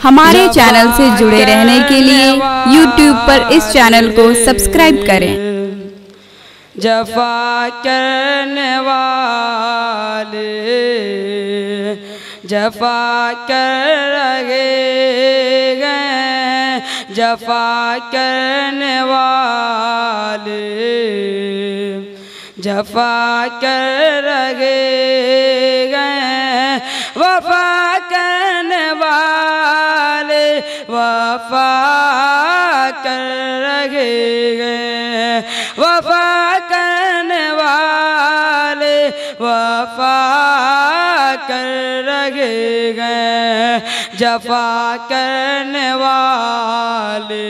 हमारे चैनल से जुड़े रहने के लिए YouTube पर इस चैनल को सब्सक्राइब करें। जफा करने वाले जफा कर रहे गए, जफा करने वाले जफा कर रहे गए, वफा करने वाले वफा कर रहे गए, वफा करने वाले वफा कर रहे गए, जफा करने वाले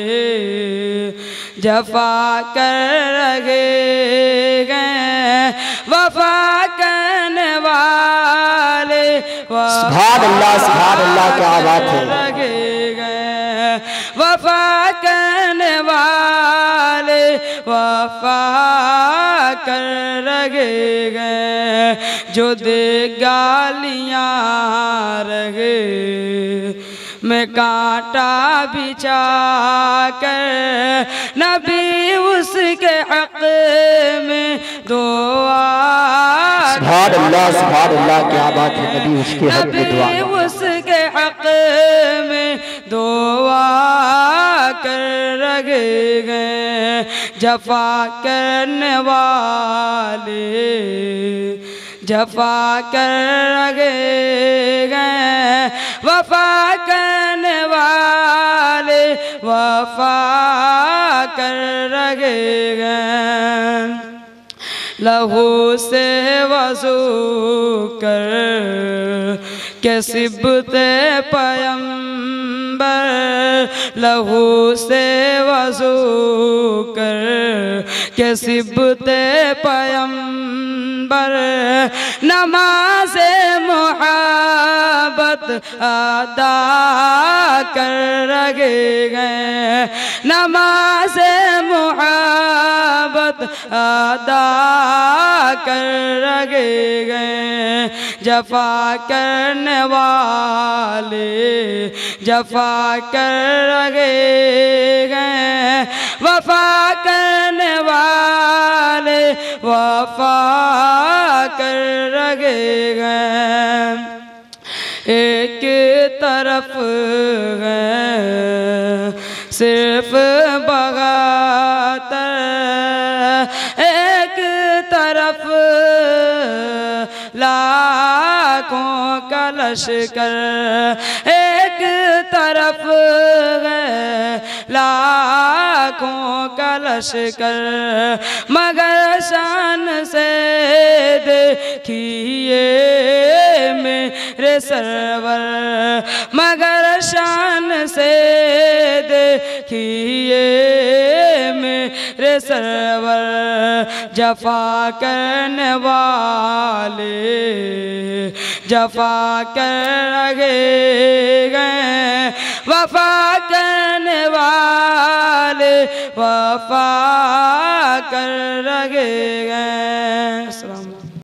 जफा कर रहे गए, वफा करने वाले सुभान अल्लाह क्या बात है। रहे गए, वफा करने वाले वफा कर रहे गए, जो दे गालियाँ रहे मैं कांटा बिछा कर, नबी उसके हक में दुआ सुभान अल्लाह क्या बात है। नबी उसके हक में दुआ, उसके हक में दुआ कर रहे गए, जफा करने वाले जफा कर रहे गए, वफा करने वाले वफा कर रहे गए, लहू से वज़ू कर के सिबते पैगंबर, लहू से वज़ू कर के सिबते पैगंबर, नमाज़े मुहब्बत अदा कर रहे गए, नमाज़े मुहब्बत अदा कर रहे गए, जफा करने वाले जफा कर रहे गए, वफा करने वाले वफा कर रहे गए, एक तरफ है सिर्फ बगातर, एक तरफ लाखों का लश्कर, एक तरफ है लाखों का लश्कर, मगर शान से देखिए मेरे सरवर, मगर शान से देखिए मेरे सरवर, जफा करने वाले जफा कर रहे गए, वफा करने वाले वफा कर रहे गए।